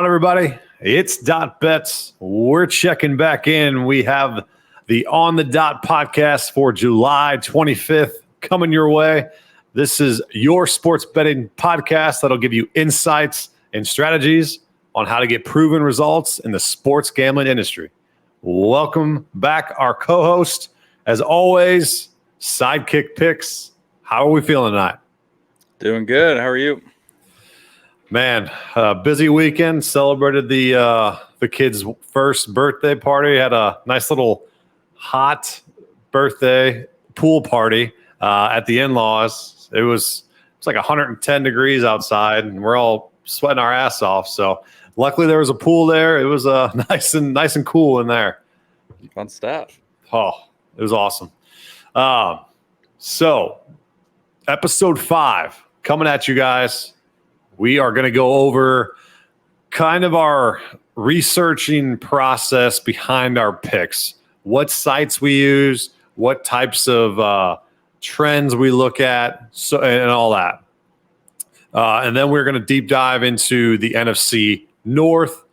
Everybody, it's Dot Bets. We're checking back in. We have the On the Dot podcast for July 25th coming your way. This is your sports betting podcast that'll give you insights and strategies on how to get proven results in the sports gambling industry. Welcome back, our co-host. As always, Sidekick Picks. How are we feeling tonight? Doing good. How are you? Man, busy weekend. Celebrated the kid's first birthday party. Had a nice little hot birthday pool party at the in-laws. It was like 110 degrees outside, and we're all sweating our ass off. So luckily there was a pool there. It was nice and cool in there. Fun stuff. Oh, it was awesome. So episode 5 coming at you guys. We are going to go over kind of our researching process behind our picks, what sites we use, what types of trends we look at, so and all that. And then we're going to deep dive into the NFC North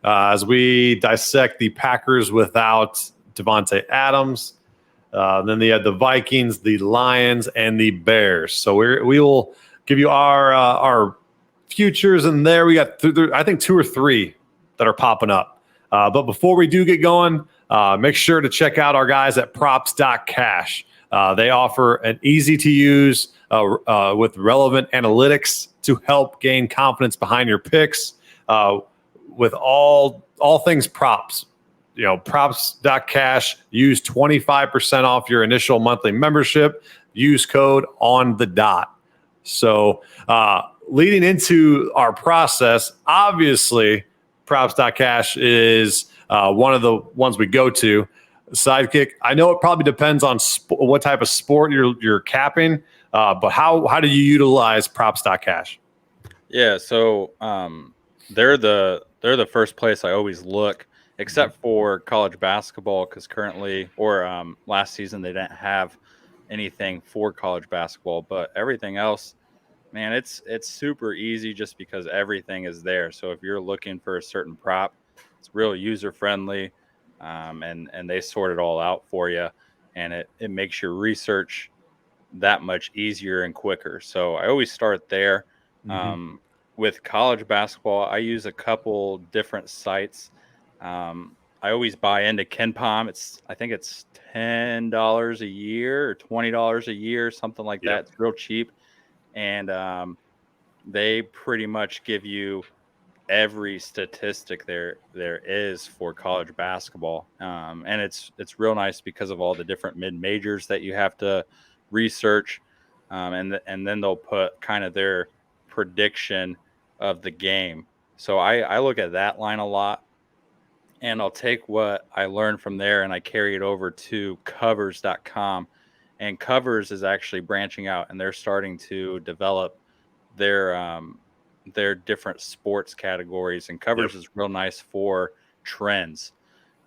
as we dissect the Packers without Devontae Adams. Then they had the Vikings, the Lions, and the Bears. So we will give you our futures, and there we got I think 2 or 3 that are popping up. But before we do get going, make sure to check out our guys at props.cash. They offer an easy to use with relevant analytics to help gain confidence behind your picks with all things props. You know, props.cash, use 25% off your initial monthly membership. Use code on the dot. So leading into our process, obviously, props.cash is one of the ones we go to. Sidekick, I know it probably depends on what type of sport you're capping, but how do you utilize props.cash? Yeah, so they're the first place I always look, except for college basketball, because currently or last season they didn't have anything for college basketball, but everything else. Man, it's super easy just because everything is there. So if you're looking for a certain prop, it's real user friendly, and they sort it all out for you, and it makes your research that much easier and quicker. So I always start there. With college basketball, I use a couple different sites. I always buy into KenPom. I think it's $10 a year or $20 a year, something like that. It's real cheap. And they pretty much give you every statistic there is for college basketball, and it's real nice because of all the different mid majors that you have to research, and then they'll put kind of their prediction of the game. So I look at that line a lot, and I'll take what I learned from there and I carry it over to covers.com. And Covers is actually branching out, and they're starting to develop their different sports categories. And Covers is real nice for trends.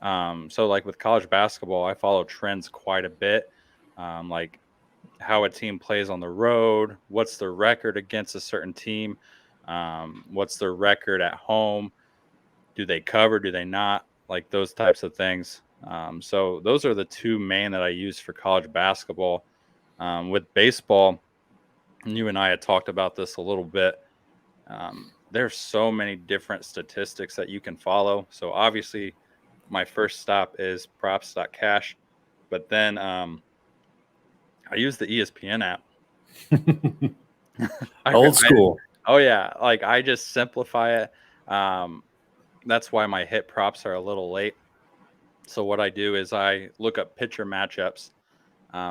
So like with college basketball, I follow trends quite a bit, like how a team plays on the road, what's their record against a certain team, what's their record at home, do they cover, do they not, like those types of things. So those are the 2 main that I use for college basketball. With baseball, you and I had talked about this a little bit. There's so many different statistics that you can follow. So obviously my first stop is props.cash, but then I use the ESPN app. Old school. Oh yeah. Like I just simplify it. That's why my hit props are a little late. So what I do is I look up pitcher matchups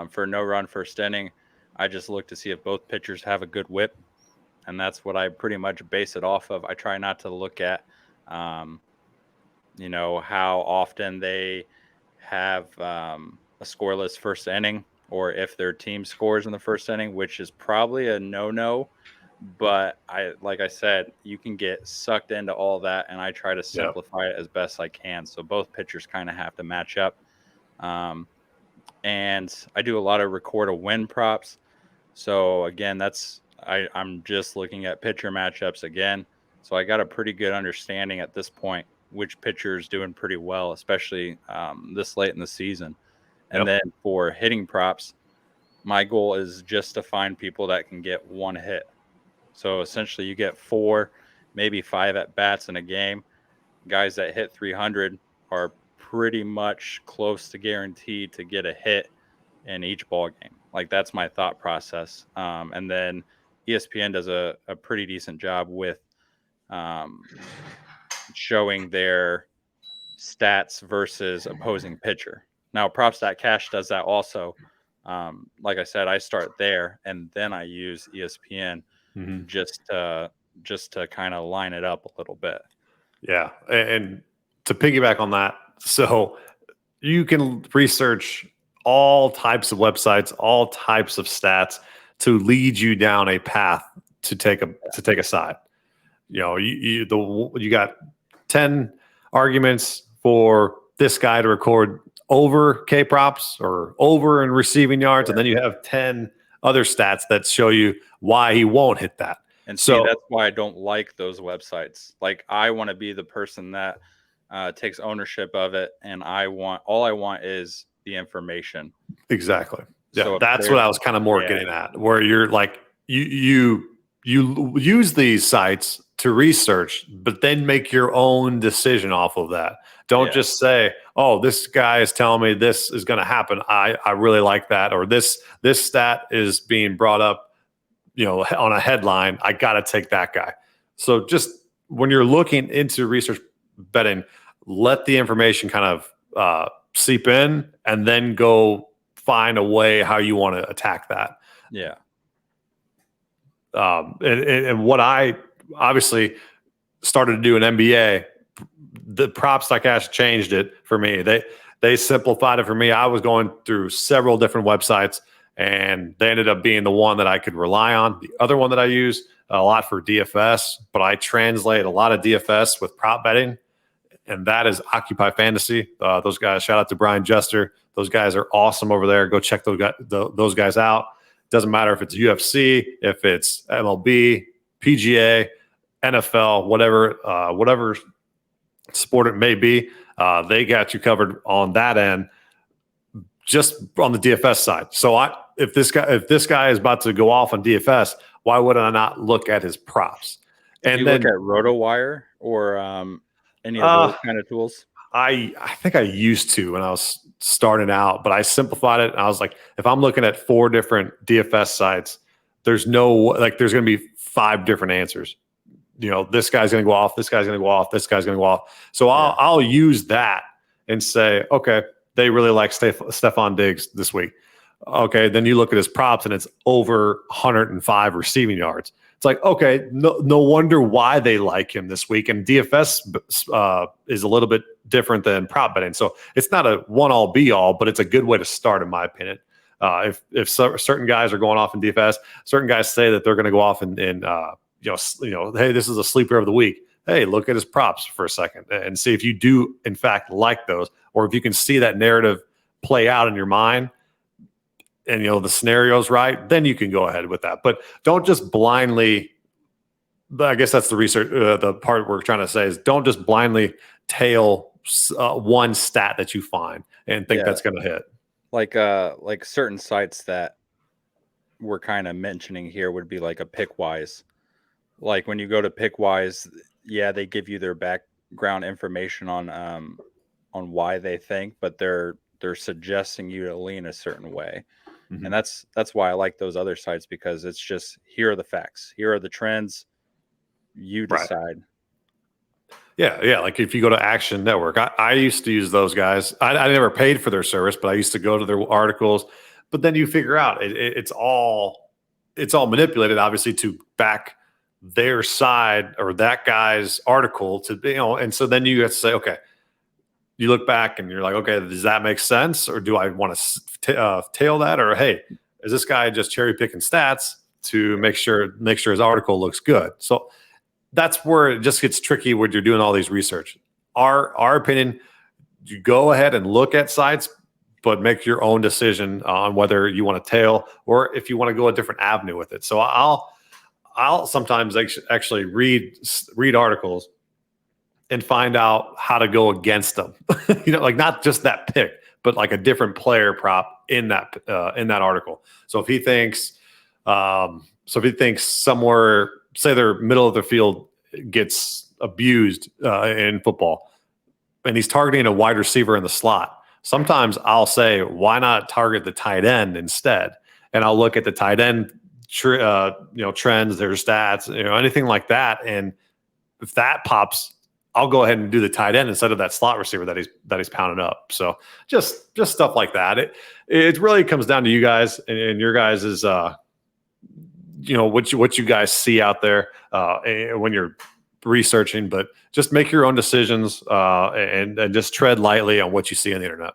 for no run first inning. I just look to see if both pitchers have a good whip, and that's what I pretty much base it off of. I try not to look at You know, how often they have a scoreless first inning, or if their team scores in the first inning, which is probably a no-no. But like I said, you can get sucked into all that, and I try to Yeah. simplify it as best I can. So both pitchers kind of have to match up. And I do a lot of record a win props. So again, I'm just looking at pitcher matchups again. So I got a pretty good understanding at this point which pitcher is doing pretty well, especially this late in the season. And Yep. then for hitting props, my goal is just to find people that can get one hit. So essentially, you get 4, maybe 5 at bats in a game. Guys that hit 300 are pretty much close to guaranteed to get a hit in each ball game. Like, that's my thought process. And then ESPN does a pretty decent job with showing their stats versus opposing pitcher. Now, PropStatCash does that also. Like I said, I start there and then I use ESPN just to kind of line it up a little bit. Yeah. And to piggyback on that, so you can research all types of websites, all types of stats to lead you down a path to take a side. You know, you got 10 arguments for this guy to record over K props or over in receiving yards, and then you have 10 other stats that show you why he won't hit that. And see, that's why I don't like those websites. Like, I want to be the person that takes ownership of it, and all I want is the information. Exactly. Yeah, So that's what I was kind of more getting at, where you're like, you use these sites to research, but then make your own decision off of that. Don't just say, "Oh, this guy is telling me this is going to happen. I really like that," or this stat is being brought up, you know, on a headline. I got to take that guy. So just when you're looking into research betting, let the information kind of seep in, and then go find a way how you want to attack that. Yeah. And what I obviously started to do in NBA, the PropStatCash changed it for me. They simplified it for me. I was going through several different websites, and they ended up being the one that I could rely on. The other one that I use a lot for DFS, but I translate a lot of DFS with prop betting, and that is Occupy Fantasy. Those guys, shout out to Brian Jester. Those guys are awesome over there. Go check those guys out. Doesn't matter if it's UFC, if it's MLB, PGA, NFL, whatever sport it may be, they got you covered on that end, just on the DFS side. So if this guy is about to go off on DFS, why would I not look at his props? And you look at RotoWire or any of those kind of tools? I think I used to when I was starting out, but I simplified it. And I was like, if I'm looking at 4 different DFS sites, there's going to be 5 different answers. You know, this guy's going to go off, this guy's going to go off, this guy's going to go off. So I'll use that and say, okay, they really like Stephon Diggs this week. Okay, then you look at his props and it's over 105 receiving yards. It's like, okay, no wonder why they like him this week. And DFS is a little bit different than prop betting. So it's not a one-all be-all, but it's a good way to start, in my opinion. If certain guys are going off in DFS, certain guys say that they're going to go off in hey, this is a sleeper of the week. Hey, look at his props for a second and see if you do, in fact, like those, or if you can see that narrative play out in your mind and, you know, the scenario's right, then you can go ahead with that. But don't just blindly, I guess that's the research, the part we're trying to say is don't just blindly tail one stat that you find and think that's going to hit. Like certain sites that we're kind of mentioning here would be like a Pickwise. Like when you go to Pickwise, they give you their background information on why they think, but they're suggesting you to lean a certain way. Mm-hmm. And that's why I like those other sites, because it's just, here are the facts, here are the trends, you decide. Right. Yeah. Like if you go to Action Network, I used to use those guys. I never paid for their service, but I used to go to their articles. But then you figure out it's all manipulated, obviously, to back their side or that guy's article to, and so then you have to say, okay, you look back and you're like, okay, does that make sense? Or do I want to tail that? Or, hey, is this guy just cherry picking stats to make sure his article looks good? So that's where it just gets tricky when you're doing all these research. Our opinion, you go ahead and look at sites, but make your own decision on whether you want to tail or if you want to go a different avenue with it. So I'll sometimes actually read articles and find out how to go against them. Like not just that pick, but like a different player prop in that article. So if he thinks somewhere, say their middle of the field gets abused in football, and he's targeting a wide receiver in the slot, sometimes I'll say, why not target the tight end instead? And I'll look at the tight end trends, their stats, anything like that. And if that pops, I'll go ahead and do the tight end instead of that slot receiver that he's pounding up. So just stuff like that. It really comes down to you guys and your guys is what you guys see out there when you're researching, but just make your own decisions and just tread lightly on what you see on the internet.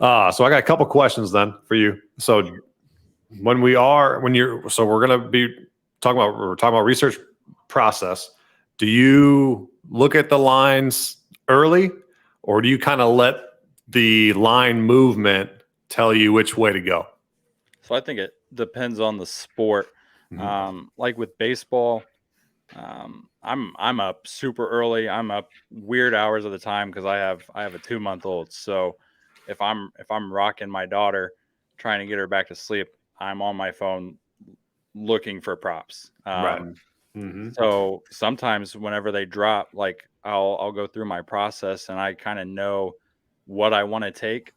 So I got a couple questions then for you. So we're going to be talking about research process. Do you look at the lines early, or do you kind of let the line movement tell you which way to go? So I think it depends on the sport. Mm-hmm. Like with baseball, I'm up super early. I'm up weird hours of the time because I have a 2-month-old. So if I'm rocking my daughter, trying to get her back to sleep, I'm on my phone looking for props. Right. Mm-hmm. So sometimes whenever they drop, like I'll go through my process and I kind of know what I want to take,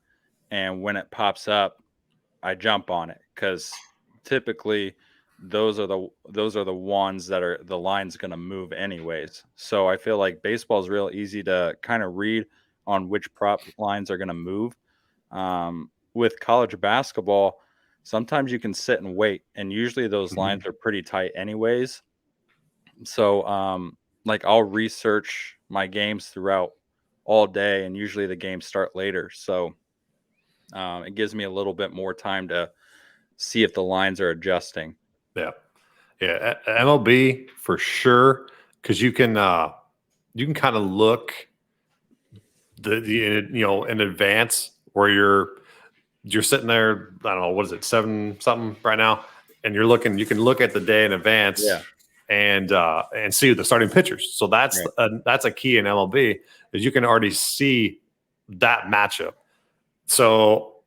and when it pops up, I jump on it because typically those are the ones that are the line's going to move anyways. So I feel like baseball is real easy to kind of read on which prop lines are going to move. With college basketball, sometimes you can sit and wait, and usually those lines are pretty tight anyways. So like I'll research my games throughout all day, and usually the games start later. So it gives me a little bit more time to see if the lines are adjusting. Yeah. MLB for sure, because you can kind of look in advance where you're sitting there. I don't know, what is it, 7 something right now, and you can look at the day in advance. Yeah. And see the starting pitchers. So that's a key in MLB, is you can already see that matchup. So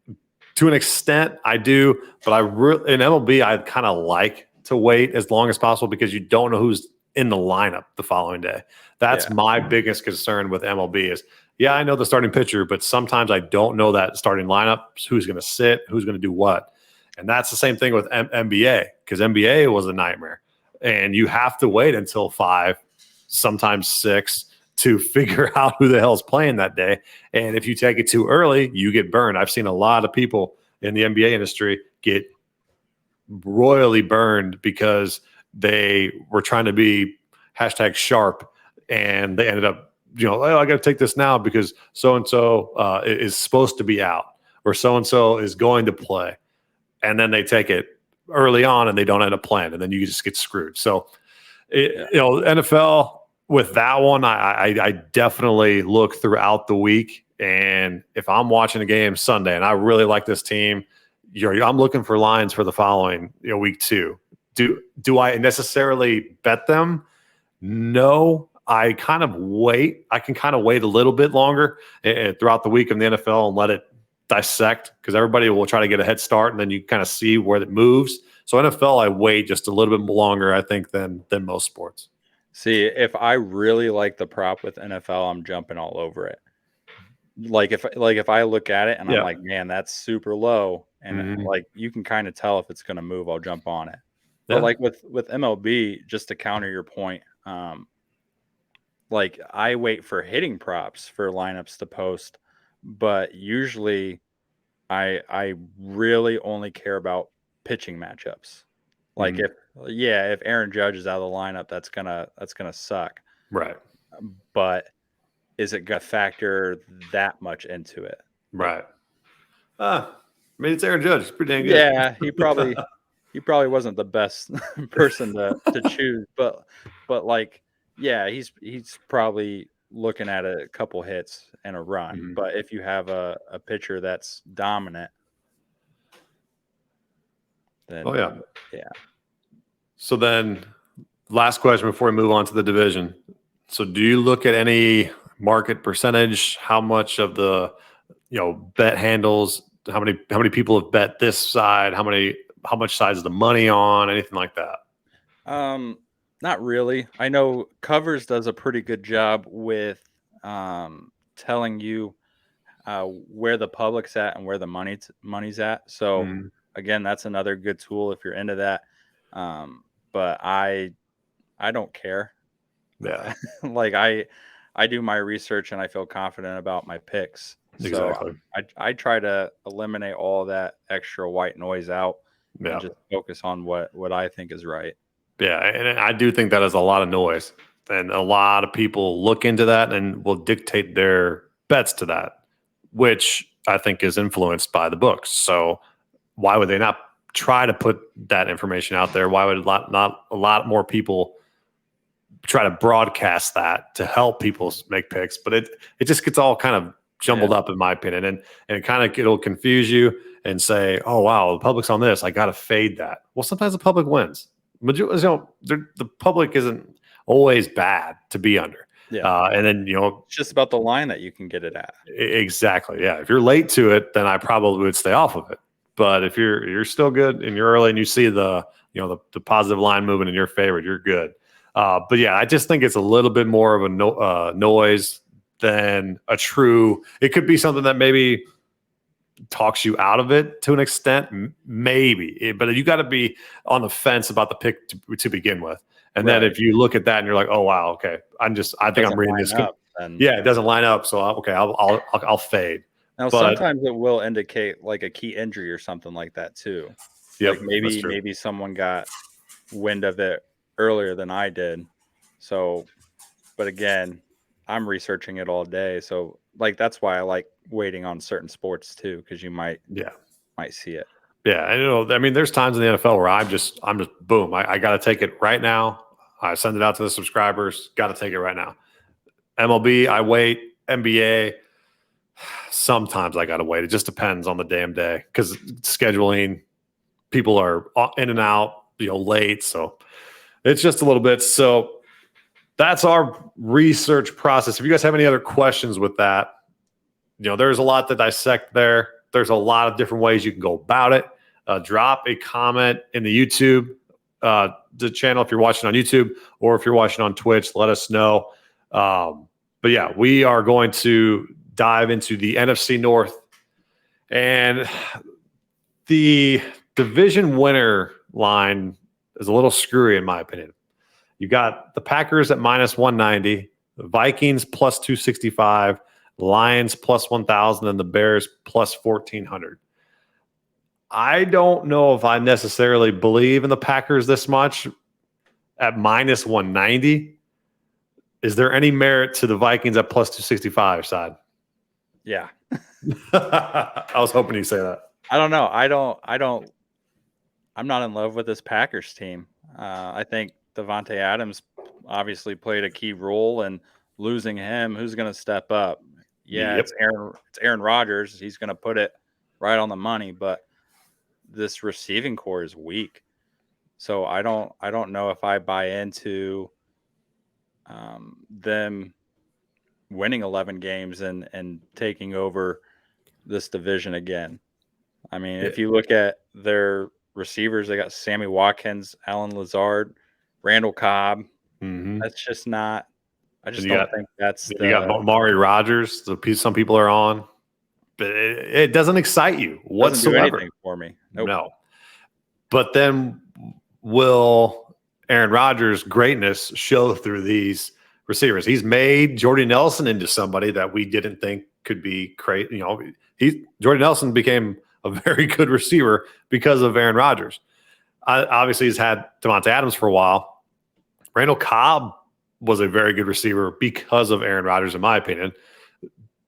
to an extent, I do, but in MLB, I kind of like to wait as long as possible because you don't know who's in the lineup the following day. That's my biggest concern with MLB is, I know the starting pitcher, but sometimes I don't know that starting lineup, who's going to sit, who's going to do what. And that's the same thing with NBA, because NBA was a nightmare. And you have to wait until 5, sometimes 6, to figure out who the hell's playing that day. And if you take it too early, you get burned. I've seen a lot of people in the NBA industry get royally burned because they were trying to be #sharp, and they ended up, I got to take this now because so-and-so is supposed to be out, or so-and-so is going to play. And then they take it early on and they don't end up playing, and then you just get screwed. So, NFL with that one, I definitely look throughout the week. And if I'm watching a game Sunday and I really like this team, I'm looking for lines for the following week 2. Do I necessarily bet them? No, I kind of wait. I can kind of wait a little bit longer throughout the week of the NFL and let it dissect, because everybody will try to get a head start, and then you kind of see where it moves. So NFL, I wait just a little bit longer, I think, than most sports. See, if I really like the prop with NFL, I'm jumping all over it. Like if I look at it and I'm like, man, that's super low, and like you can kind of tell if it's going to move, I'll jump on it. But like with MLB, just to counter your point, like I wait for hitting props for lineups to post, but usually I really only care about pitching matchups. Like if Aaron Judge is out of the lineup, that's gonna suck. Right. But is it gonna factor that much into it? Right. I mean, it's Aaron Judge. It's pretty dang good. Yeah, he probably wasn't the best person to choose, but like, yeah, he's probably looking at a couple hits and a run. But if you have a pitcher that's dominant, then yeah. So then, last question before we move on to the division. So, do you look at any market percentage? How much of the bet handles? How many people have bet this side? How much side is the money on? Anything like that? Not really. I know Covers does a pretty good job with telling you where the public's at and where the money's at. So again, that's another good tool if you're into that. But I don't care. Yeah. Like I do my research and I feel confident about my picks. Exactly. So I try to eliminate all that extra white noise out and just focus on what I think is right. Yeah, and I do think that is a lot of noise, and a lot of people look into that and will dictate their bets to that, which I think is influenced by the books. So why would they not try to put that information out there? Why would not a lot more people try to broadcast that to help people make picks? But it just gets all kind of jumbled up, in my opinion, and it'll confuse you and say, oh wow, the public's on this, I got to fade that. Well, sometimes the public wins. The public isn't always bad to be under. And then it's just about the line that you can get it at. Exactly. Yeah. If you're late to it, then I probably would stay off of it. But if you're still good and you're early and you see the positive line moving in your favor, you're good. But yeah, I just think it's a little bit more of a noise than a true. It could be something that maybe talks you out of it to an extent, maybe, but you got to be on the fence about the pick to begin with. And then if you look at that and you're like, oh wow, okay, I think I'm reading this. It doesn't line up. So I'll fade. Now sometimes it will indicate like a key injury or something like that too. Like maybe someone got wind of it earlier than I did. So, but again, I'm researching it all day. So like, that's why I like waiting on certain sports too, because you might see it. Yeah. I mean, there's times in the NFL where I'm just boom, I got to take it right now. I send it out to the subscribers. Got to take it right now. MLB, I wait. NBA, sometimes I got to wait. It just depends on the damn day because scheduling, people are in and out, late. So it's just a little bit. So that's our research process. If you guys have any other questions with that, there's a lot to dissect there. There's a lot of different ways you can go about it. Drop a comment in the YouTube the channel if you're watching on YouTube, or if you're watching on Twitch, let us know. But yeah, we are going to dive into the NFC North, and the division winner line is a little screwy in my opinion. You got the Packers at minus 190, the Vikings plus 265, Lions plus 1,000, and the Bears plus 1,400. I don't know if I necessarily believe in the Packers this much at minus 190. Is there any merit to the Vikings at plus 265 side? Yeah. I was hoping you'd say that. I don't know. I'm not in love with this Packers team. I think Devontae Adams obviously played a key role, and losing him, who's going to step up? Yeah, it's Aaron Rodgers. He's going to put it right on the money, but this receiving core is weak. So I don't know if I buy into them winning 11 games and taking over this division again. I mean, if you look at their receivers, they got Sammy Watkins, Alan Lazard, Randall Cobb. That's just not. I just don't think that's. You got Amari Rodgers. Some people are on, but it doesn't excite you whatsoever. Doesn't do anything for me. Nope. No. But then will Aaron Rodgers' greatness show through these receivers? He's made Jordy Nelson into somebody that we didn't think could be crazy. Jordy Nelson became a very good receiver because of Aaron Rodgers. obviously he's had Devontae Adams for a while. Randall Cobb was a very good receiver because of Aaron Rodgers, in my opinion.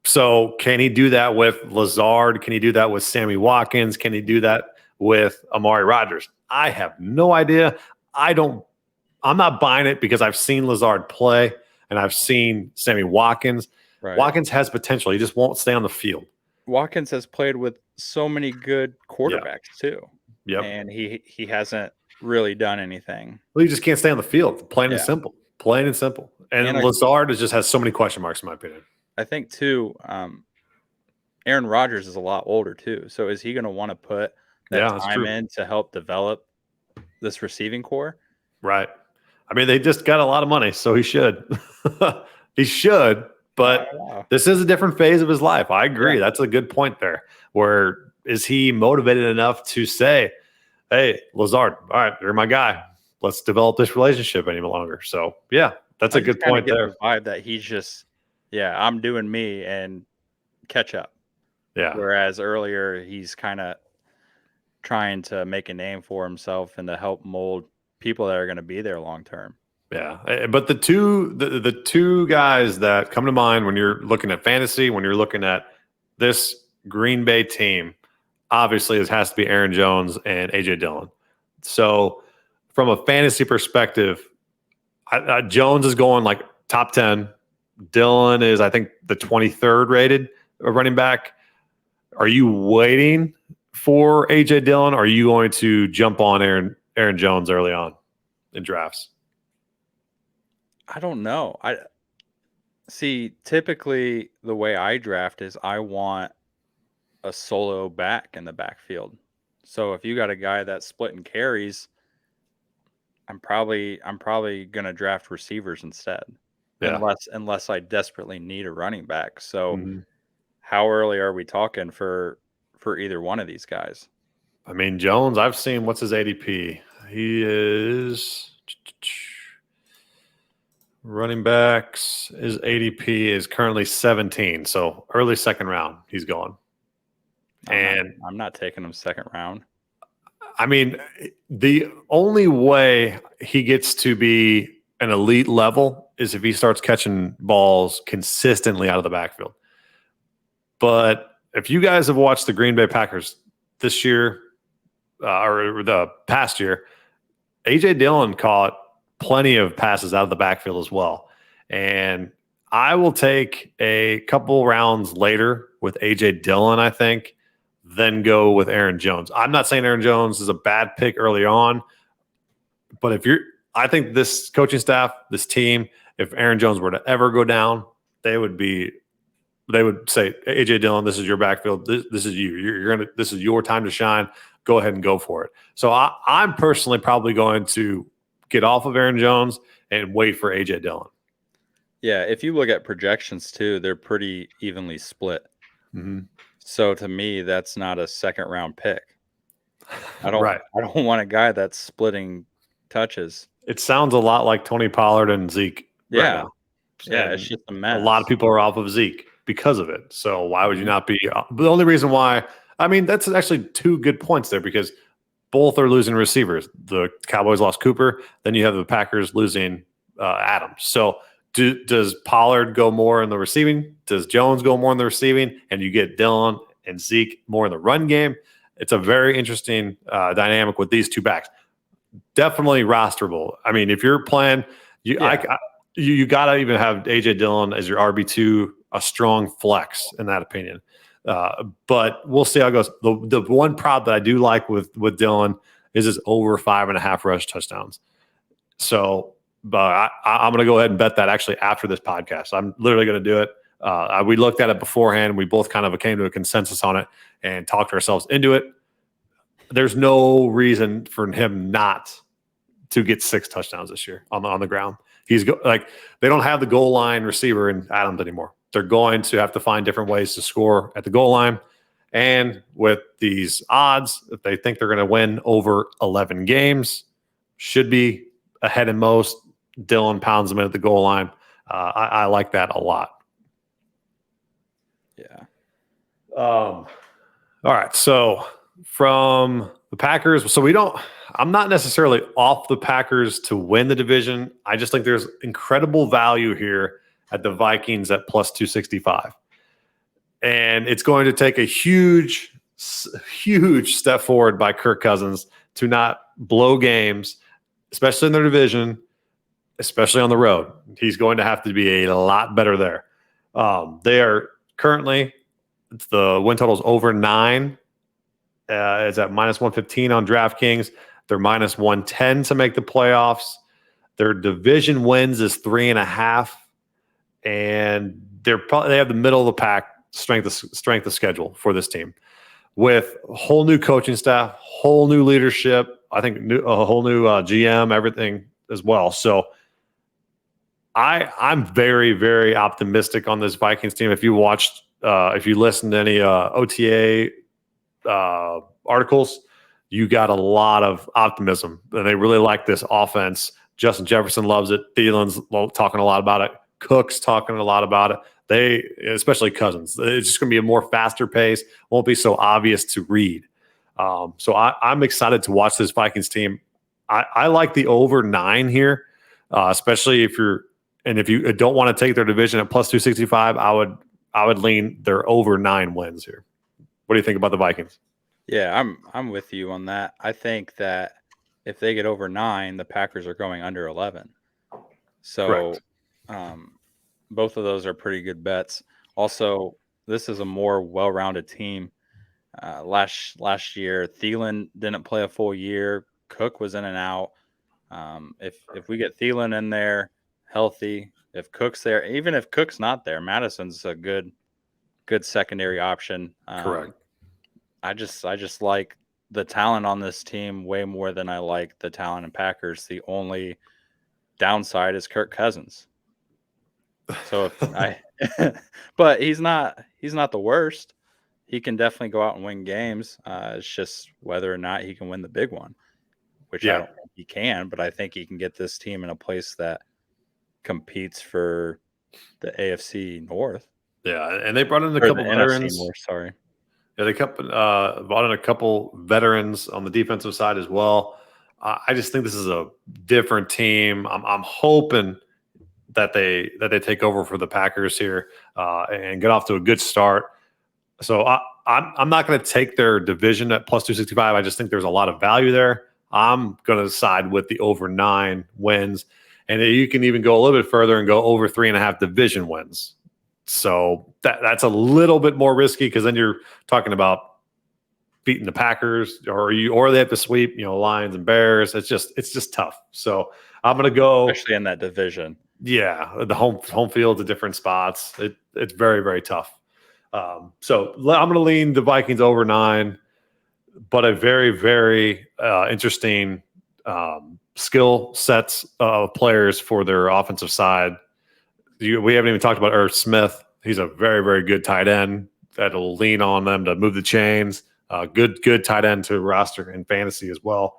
So can he do that with Lazard? Can he do that with Sammy Watkins? Can he do that with Amari Rodgers? I have no idea. I'm not buying it because I've seen Lazard play and I've seen Sammy Watkins. Right. Watkins has potential. He just won't stay on the field. Watkins has played with so many good quarterbacks too. Yep. And he hasn't really done anything. Well, he just can't stay on the field. Plain and simple. Plain and simple. And Lazard just has so many question marks, in my opinion. I think too, Aaron Rodgers is a lot older too. So is he going to want to put that time in to help develop this receiving core? Right. I mean, they just got a lot of money, so he should. He should, but this is a different phase of his life. I agree. Yeah. That's a good point there. Where is he motivated enough to say, hey, Lazard, all right, you're my guy. Let's develop this relationship any longer. So, yeah, that's a good point there. The vibe that he's just, I'm doing me and catch up. Yeah. Whereas earlier he's kind of trying to make a name for himself and to help mold people that are going to be there long term. Yeah, but the two guys that come to mind when you're looking at fantasy, when you're looking at this Green Bay team, obviously it has to be Aaron Jones and AJ Dillon. So from a fantasy perspective, Jones is going like top 10. Dillon is, I think, the 23rd rated running back. Are you waiting for AJ Dillon? Or are you going to jump on Aaron Jones early on in drafts? I don't know. I see, typically the way I draft is I want a solo back in the backfield. So if you got a guy that's splitting carries, I'm probably gonna draft receivers instead. Yeah. Unless I desperately need a running back. So how early are we talking for either one of these guys? I mean, Jones, I've seen, what's his ADP? He is running backs. His ADP is currently 17. So early second round, he's going. I'm not taking him second round. I mean, the only way he gets to be an elite level is if he starts catching balls consistently out of the backfield. But if you guys have watched the Green Bay Packers this year or the past year, AJ Dillon caught plenty of passes out of the backfield as well. And I will take a couple rounds later with AJ Dillon, I think, then go with Aaron Jones. I'm not saying Aaron Jones is a bad pick early on, but I think this coaching staff, this team, if Aaron Jones were to ever go down, they would say, AJ Dillon, this is your backfield. This is you. This is your time to shine. Go ahead and go for it. So I'm personally probably going to get off of Aaron Jones and wait for AJ Dillon. Yeah, if you look at projections too, they're pretty evenly split. Mm-hmm. So to me, that's not a second round pick. I don't Right. want a guy that's splitting touches. It sounds a lot like Tony Pollard and Zeke. Yeah. Right now. Yeah, and it's just a mess. A lot of people are off of Zeke because of it. So why would you not be? The only reason why, I mean, that's actually two good points there because both are losing receivers. The Cowboys lost Cooper. Then you have the Packers losing Adams. So does Pollard go more in the receiving? Does Jones go more in the receiving? And you get Dillon and Zeke more in the run game. It's a very interesting dynamic with these two backs. Definitely rosterable. I mean, if you're playing, you got to even have AJ Dillon as your RB2, a strong flex in that opinion. But we'll see how it goes. The one prop that I do like with Dillon is his over 5.5 rush touchdowns. So, but I'm going to go ahead and bet that actually after this podcast. I'm literally going to do it. We looked at it beforehand. We both kind of came to a consensus on it and talked ourselves into it. There's no reason for him not to get 6 touchdowns this year on the ground. They don't have the goal line receiver in Adams anymore. They're going to have to find different ways to score at the goal line. And with these odds, if they think they're going to win over 11 games, should be ahead in most. Dillon pounds them at the goal line. I like that a lot. Yeah. All right. So from the Packers. So I'm not necessarily off the Packers to win the division. I just think there's incredible value here at the Vikings at plus 265. And it's going to take a huge step forward by Kirk Cousins to not blow games, especially in their division, especially on the road. He's going to have to be a lot better there. They are currently, the win total is over 9. It's at minus 115 on DraftKings. They're minus 110 to make the playoffs. Their division wins is 3.5, and they have the middle of the pack strength of schedule for this team, with a whole new coaching staff, whole new leadership. I think a whole new GM, everything as well. So I'm very, very optimistic on this Vikings team. If you listened to any OTA articles, you got a lot of optimism, and they really like this offense. Justin Jefferson loves it. Thielen's talking a lot about it. Cook's talking a lot about it. Especially Cousins. It's just going to be a more faster pace. Won't be so obvious to read. So I'm excited to watch this Vikings team. I like the over 9 here, especially if you don't want to take their division at plus 265. I would lean their over 9 wins here. What do you think about the Vikings? Yeah, I'm with you on that. I think that if they get over 9, the Packers are going under 11. So, both of those are pretty good bets. Also, this is a more well-rounded team. Last year, Thielen didn't play a full year. Cook was in and out. If we get Thielen in there healthy, if Cook's there, even if Cook's not there, Madison's a good secondary option. Correct. I just like the talent on this team way more than I like the talent in Packers. The only downside is Kirk Cousins. So but he's not the worst. He can definitely go out and win games. It's just whether or not he can win the big one, which I don't think he can, but I think he can get this team in a place that competes for the AFC North. Yeah, and they brought in a couple veterans. NFC North, sorry. Yeah, they brought in a couple veterans on the defensive side as well. I just think this is a different team. I'm hoping that they take over for the Packers here and get off to a good start. So I'm not going to take their division at plus 265. I just think there's a lot of value there. I'm going to side with the over 9 wins, and you can even go a little bit further and go over 3.5 division wins. So that's a little bit more risky, because then you're talking about beating the Packers, or they have to sweep, Lions and Bears. It's just tough. So I'm going to go, especially in that division. Yeah, the home field, the different spots. It's very, very tough. So I'm going to lean the Vikings over 9, but a very, very interesting skill sets of players for their offensive side. We haven't even talked about Irv Smith. He's a very, very good tight end that'll lean on them to move the chains. Good tight end to roster in fantasy as well.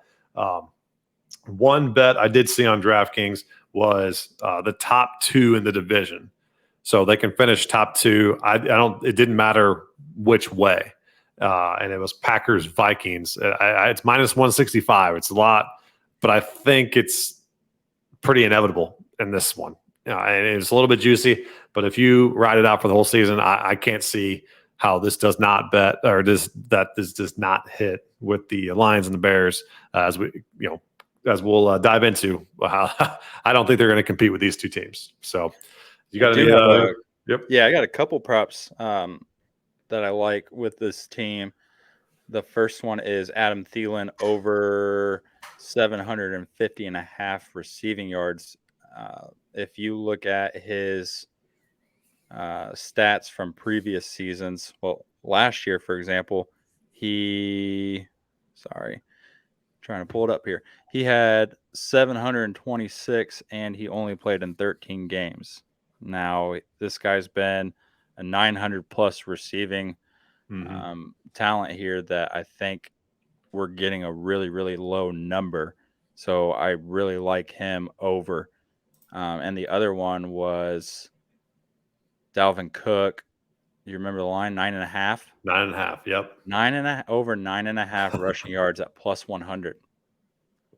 One bet I did see on DraftKings was the top 2 in the division, so they can finish top 2. It didn't matter which way, and it was Packers Vikings. It's minus 165. It's a lot, but I think it's pretty inevitable in this one. And it's a little bit juicy, but if you ride it out for the whole season, I can't see how this does not this does not hit with the Lions and the Bears, as we'll dive into. I don't think they're going to compete with these two teams. So you got to yep. Yeah, I got a couple props that I like with this team. The first one is Adam Thielen over 750.5 receiving yards. If you look at his stats from previous seasons, well, last year, for example, trying to pull it up here. He had 726, and he only played in 13 games. Now, this guy's been a 900-plus receiving talent here that I think we're getting a really, really low number. So I really like him over. And the other one was Dalvin Cook. You remember the line? 9.5? 9.5. Yep. 9.5 over 9.5 rushing yards at plus 100.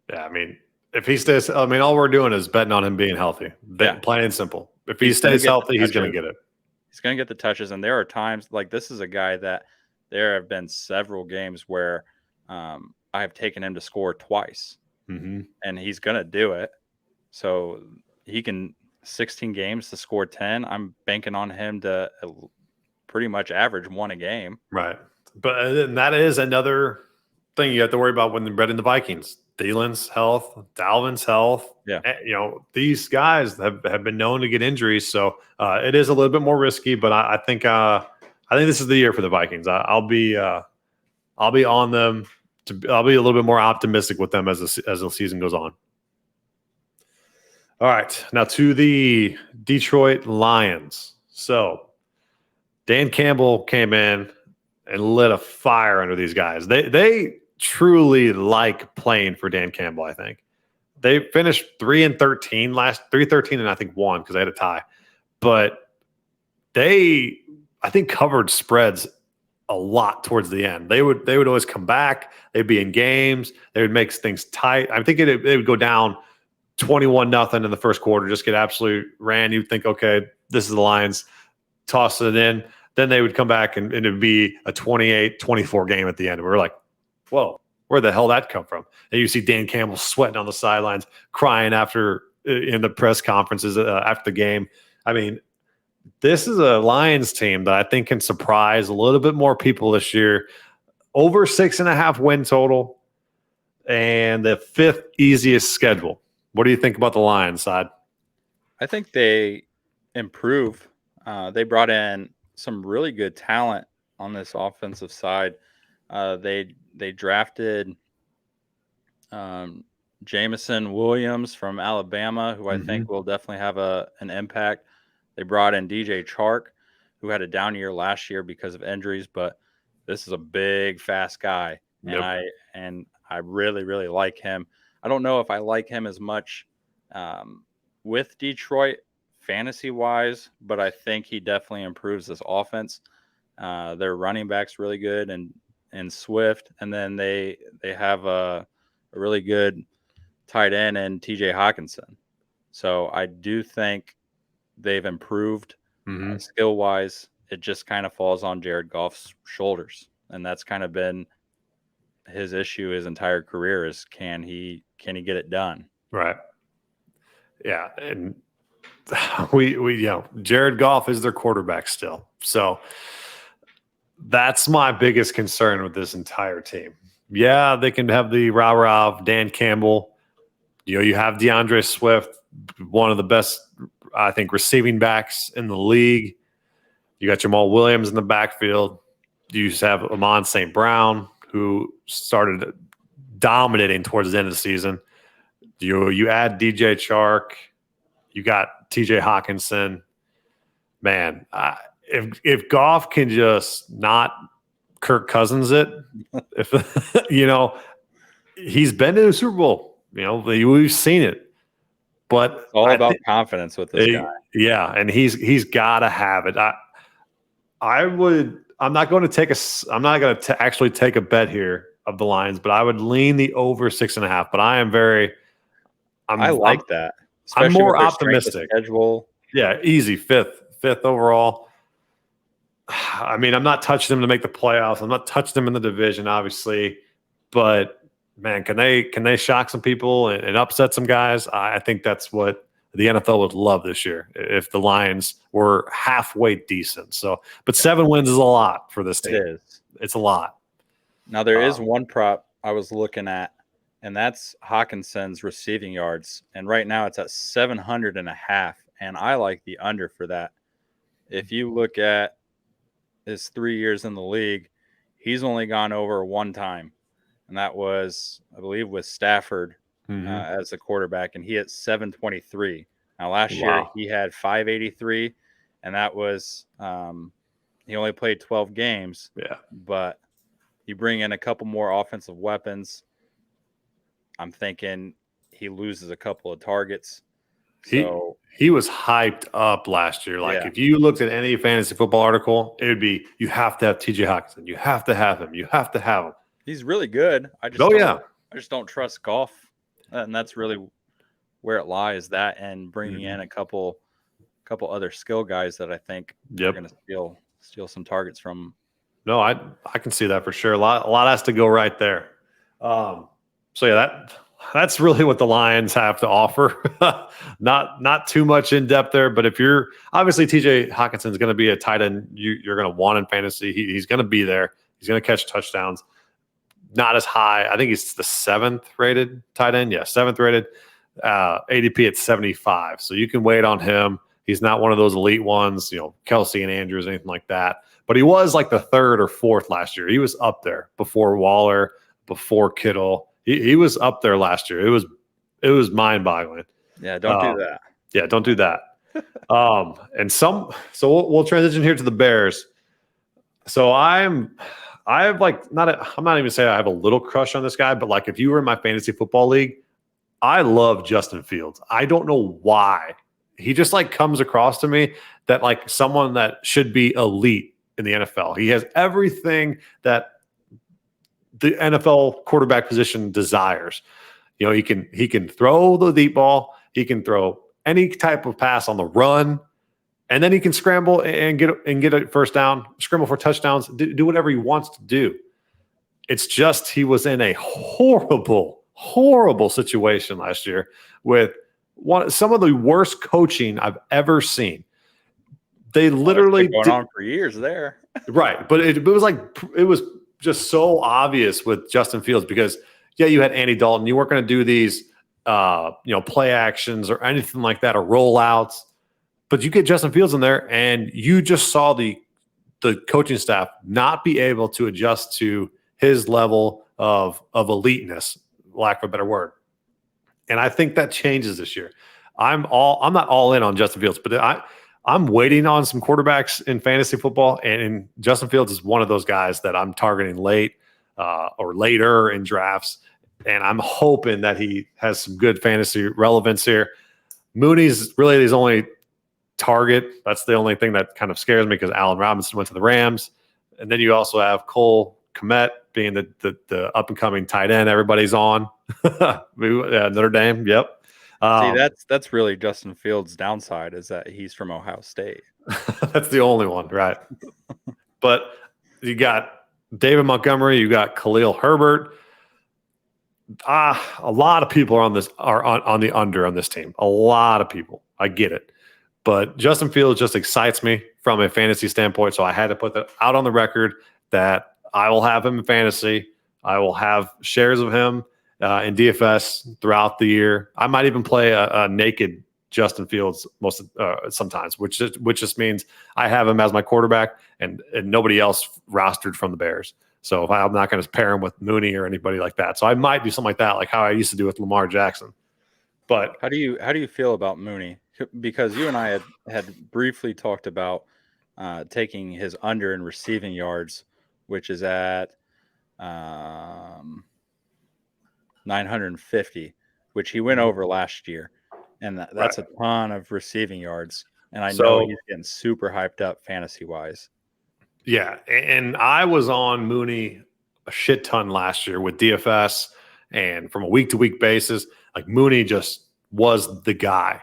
Yeah, I mean, if he stays, I mean, all we're doing is betting on him being healthy. Yeah. Plain and simple. If he He's gonna stays get the healthy, he's going to touches. get it. He's going to get the touches. And there are times like this is a guy that there have been several games where I have taken him to score twice, and he's going to do it. So he can 16 games to score 10. I'm banking on him to pretty much average 1 a game. Right. But that is another thing you have to worry about when they're betting the Vikings. Thielen's health, Dalvin's health. Yeah. You know, these guys have been known to get injuries. So it is a little bit more risky, but I think this is the year for the Vikings. I'll be on them. I'll be a little bit more optimistic with them as the season goes on. All right, now to the Detroit Lions. So Dan Campbell came in and lit a fire under these guys. They truly like playing for Dan Campbell. I think they finished 3-13 last 3-13 and I think won because they had a tie, but I think covered spreads a lot towards the end. They would always come back. They'd be in games. They would make things tight. I think it would go down 21-0 in the first quarter, just get absolutely ran. You'd think, okay, this is the Lions, toss it in. Then they would come back and it would be a 28-24 game at the end. And we're like, whoa, where the hell did that come from? And you see Dan Campbell sweating on the sidelines, crying after in the press conferences after the game. I mean, this is a Lions team that I think can surprise a little bit more people this year. Over 6.5 win total and the 5th easiest schedule. What do you think about the Lions side? I think they improve. They brought in some really good talent on this offensive side. They drafted Jameson Williams from Alabama, who I think will definitely have an impact. They brought in DJ Chark, who had a down year last year because of injuries, but this is a big, fast guy, and I really, really like him. I don't know if I like him as much with Detroit fantasy-wise, but I think he definitely improves this offense. Their running back's really good, and Swift, and then they have a really good tight end in TJ Hawkinson. So I do think they've improved skill-wise. It just kind of falls on Jared Goff's shoulders, and that's kind of been his issue his entire career is can he get it done? Right. Yeah, and we Jared Goff is their quarterback still. So that's my biggest concern with this entire team. Yeah, they can have the rah-rah of Dan Campbell. You have DeAndre Swift, one of the best, I think, receiving backs in the league. You got Jamal Williams in the backfield. You just have Amon St. Brown, who started dominating towards the end of the season. You add DJ Chark. You got TJ Hawkinson. Man, if Goff can just not Kirk Cousins it, if he's been to the Super Bowl. We've seen it. But it's all about confidence with this guy. Yeah, and he's got to have it. I'm not going to actually take a bet here of the Lions, but I would lean the over 6.5. But I like that. Especially I'm more optimistic. Schedule. Yeah, easy fifth overall. I mean, I'm not touching them to make the playoffs. I'm not touching them in the division, obviously. But man, can they shock some people and upset some guys? I think that's what the NFL would love this year if the Lions were halfway decent. So, but 7 wins is a lot for this team. It is. It's a lot. Now there is one prop I was looking at, and that's Hawkinson's receiving yards. And right now it's at 700.5, and I like the under for that. If you look at his 3 years in the league, he's only gone over one time, and that was, I believe, with Stafford as the quarterback, and he hit 723. Now last year he had 583, and that was he only played 12 games. Yeah, but you bring in a couple more offensive weapons. I'm thinking he loses a couple of targets. So he was hyped up last year. Like if you looked at any fantasy football article, it would be you have to have TJ Hawkinson. You have to have him. You have to have him. He's really good. I just don't trust golf, and that's really where it lies. That and bringing in a couple other skill guys that I think are going to steal some targets from. No, I can see that for sure. A lot has to go right there. So yeah, that's really what the Lions have to offer. Not too much in depth there, but if you're obviously TJ Hawkinson is going to be a tight end you're going to want in fantasy. He's going to be there. He's going to catch touchdowns. Not as high. I think he's the 7th rated tight end. Yeah, 7th rated. ADP at 75. So you can wait on him. He's not one of those elite ones, Kelsey and Andrews, anything like that. But he was like the 3rd or 4th last year. He was up there before Waller, before Kittle. He was up there last year. It was mind-boggling. Yeah, don't do that. Yeah, don't do that. So we'll transition here to the Bears. So I'm not even saying I have a little crush on this guy, but like if you were in my fantasy football league, I love Justin Fields. I don't know why. He just like comes across to me that like someone that should be elite in the NFL. He has everything that the NFL quarterback position desires. He can throw the deep ball. He can throw any type of pass on the run, and then he can scramble and get a first down, scramble for touchdowns, do whatever he wants to do. It's just he was in a horrible situation last year with some of the worst coaching I've ever seen. They literally going on for years there, right? But it was just so obvious with Justin Fields because you had Andy Dalton. You weren't going to do these play actions or anything like that or rollouts, but you get Justin Fields in there, and you just saw the coaching staff not be able to adjust to his level of eliteness, lack of a better word. And I think that changes this year. I'm not all in on Justin Fields, but I'm waiting on some quarterbacks in fantasy football, and Justin Fields is one of those guys that I'm targeting late or later in drafts, and I'm hoping that he has some good fantasy relevance here. Mooney's really his only target. That's the only thing that kind of scares me because Allen Robinson went to the Rams, and then you also have Cole Kmet being the up-and-coming tight end everybody's on. Notre Dame, yep. See, that's really Justin Fields' downside is that he's from Ohio State. That's the only one, right? But you got David Montgomery, you got Khalil Herbert. A lot of people are on the under on this team. A lot of people. I get it. But Justin Fields just excites me from a fantasy standpoint, so I had to put that out on the record that I will have him in fantasy. I will have shares of him in DFS throughout the year. I might even play a naked Justin Fields sometimes, which just means I have him as my quarterback and nobody else rostered from the Bears. So I'm not going to pair him with Mooney or anybody like that. So I might do something like that, like how I used to do with Lamar Jackson. But how do you feel about Mooney? Because you and I had briefly talked about taking his under in receiving yards, which is at 950, which he went over last year, and that's a ton of receiving yards. And I know he's getting super hyped up fantasy wise. Yeah, and I was on Mooney a shit ton last year with DFS, and from a week-to-week basis, like Mooney just was the guy.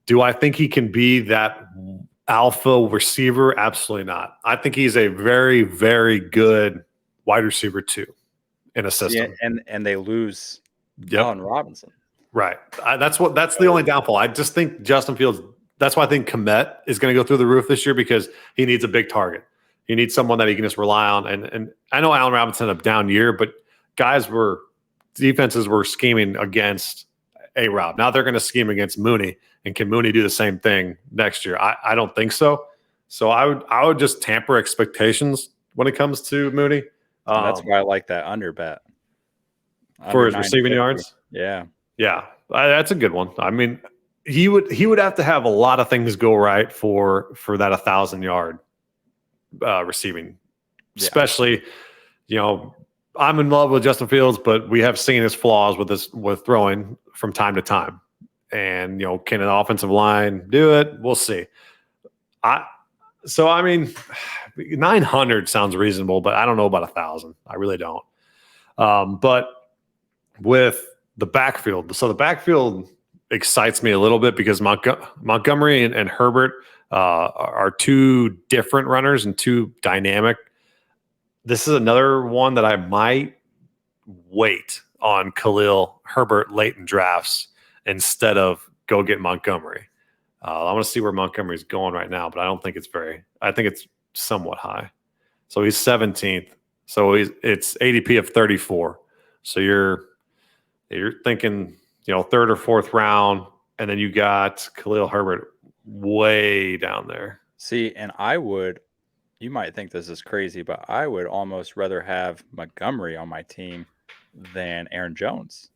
Do I think he can be that alpha receiver? Absolutely not. I think he's a very, very good wide receiver too in a system. Yeah, and they lose Allen Robinson. Right. That's the only downfall. I just think Justin Fields. That's why I think Kmet is going to go through the roof this year because he needs a big target. He needs someone that he can just rely on. And I know Allen Robinson had a down year, but defenses were scheming against A-Rob. Now they're going to scheme against Mooney. And can Mooney do the same thing next year? I don't think so. So I would just tamper expectations when it comes to Mooney. That's why I like that under bet. For his receiving yards? Yeah. Yeah. That's a good one. I mean, he would have to have a lot of things go right for that 1,000-yard receiving. Yeah. Especially, I'm in love with Justin Fields, but we have seen his flaws with throwing from time to time. And, can an offensive line do it? We'll see. I mean, 900 sounds reasonable, but I don't know about 1,000. I really don't. But with the backfield, so the backfield excites me a little bit because Montgomery and Herbert are two different runners and two dynamic. This is another one that I might wait on Khalil Herbert late in drafts instead of go get Montgomery. I want to see where Montgomery's going right now, but I don't think I think it's somewhat high. So he's 17th. So it's ADP of 34. So you're thinking, third or fourth round, and then you got Khalil Herbert way down there. See, and you might think this is crazy, but I would almost rather have Montgomery on my team than Aaron Jones.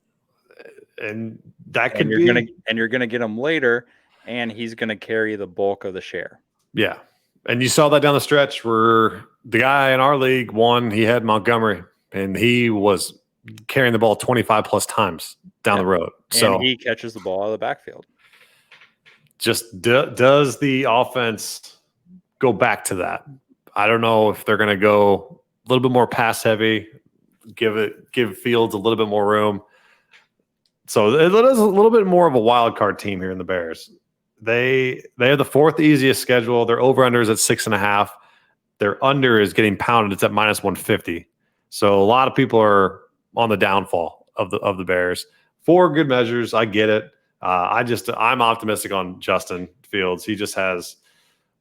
And that could you're gonna get him later, and he's gonna carry the bulk of the share. Yeah. And you saw that down the stretch where the guy in our league won. He had Montgomery, and he was carrying the ball 25 plus times down the road. And he catches the ball out of the backfield. Just does the offense go back to that? I don't know if they're going to go a little bit more pass heavy, give Fields a little bit more room. So it is a little bit more of a wild card team here in the Bears. They have the fourth easiest schedule. Their over-under is at 6.5. Their under is getting pounded. It's at minus 150. So a lot of people are on the downfall of the Bears. For good measures, I get it. I'm optimistic on Justin Fields. He just has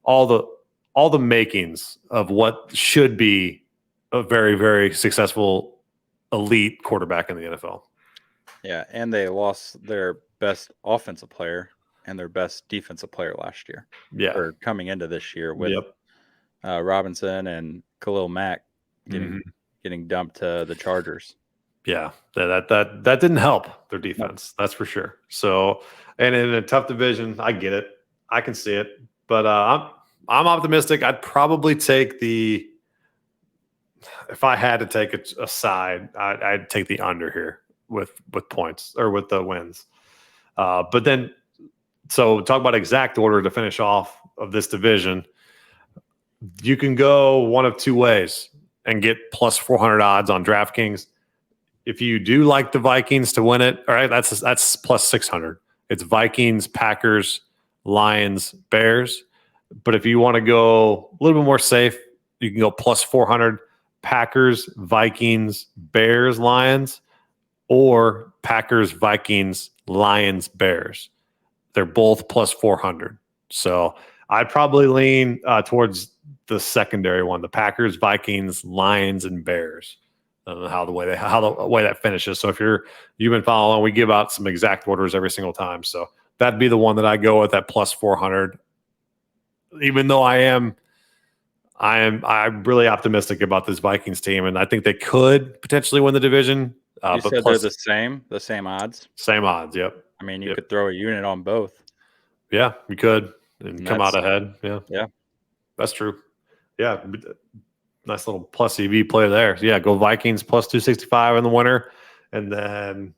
all the makings of what should be a very, very successful elite quarterback in the NFL. Yeah, and they lost their best offensive player and their best defensive player last year. Yeah, or coming into this year with Robinson and Khalil Mack getting dumped to the Chargers. Yeah, that didn't help their defense. That's for sure. So, and in a tough division, I get it. I can see it, but I'm optimistic. I'd probably take if I had to take a side, I'd take the under here with points or with the wins. But then, so talk about exact order to finish off of this division. You can go one of two ways and get plus 400 odds on DraftKings. If you do like the Vikings to win it, all right, that's plus 600. It's Vikings, Packers, Lions, Bears. But if you want to go a little bit more safe, you can go plus 400, Packers, Vikings, Bears, Lions, or Packers, Vikings, Lions, Bears. They're both plus 400. So I'd probably lean towards the secondary one, the Packers, Vikings, Lions, and Bears. I don't know how the way that finishes. So if you've been following, we give out some exact orders every single time. So that'd be the one that I go with at plus 400. Even though I'm really optimistic about this Vikings team, and I think they could potentially win the division. You said they're the same odds? Same odds, yep. I mean, you could throw a unit on both. Yeah, you could and come out ahead. Yeah. Yeah. That's true. Yeah. Nice little plus EV play there. So yeah, go Vikings plus 265 in the winter, and then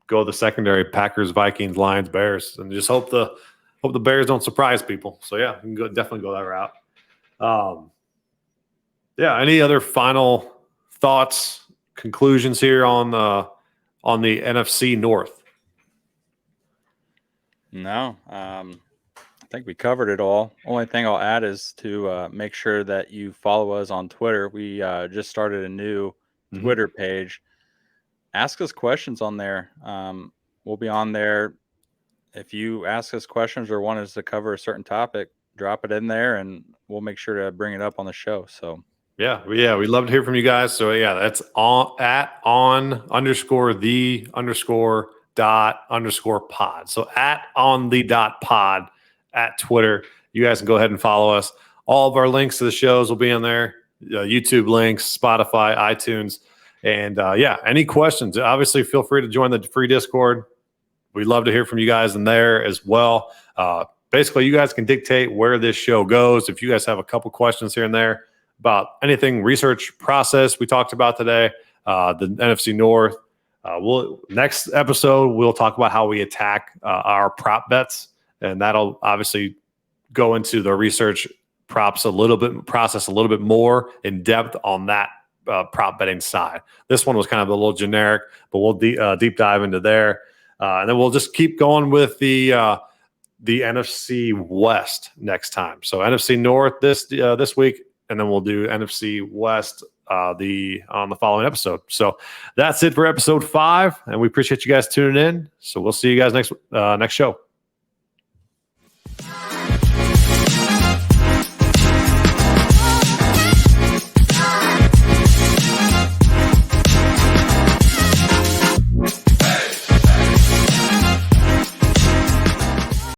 go the secondary Packers, Vikings, Lions, Bears, and just hope the Bears don't surprise people. So yeah, you can definitely go that route. Yeah. Any other final thoughts, conclusions here on the NFC North? No, I think we covered it all. Only thing I'll add is to make sure that you follow us on Twitter. We just started a new Twitter page. Ask us questions on there. We'll be on there. If you ask us questions or want us to cover a certain topic, drop it in there, and we'll make sure to bring it up on the show. So yeah, we'd love to hear from you guys. So yeah, that's @on_the_dot_pod. So @on_the_dot_pod at Twitter. You guys can go ahead and follow us. All of our links to the shows will be in there. YouTube links, Spotify, iTunes. And any questions, obviously feel free to join the free Discord. We'd love to hear from you guys in there as well. Basically, you guys can dictate where this show goes. If you guys have a couple questions here and there about anything research process we talked about today, the NFC North, Next episode we'll talk about how we attack our prop bets, and that'll obviously go into the research process a little bit more in depth on that prop betting side. This one was kind of a little generic, but we'll deep dive into there, and then we'll just keep going with the NFC West next time. So NFC North this week, and then we'll do NFC West on the following episode. So that's it for episode 5, and we appreciate you guys tuning in. So we'll see you guys next show.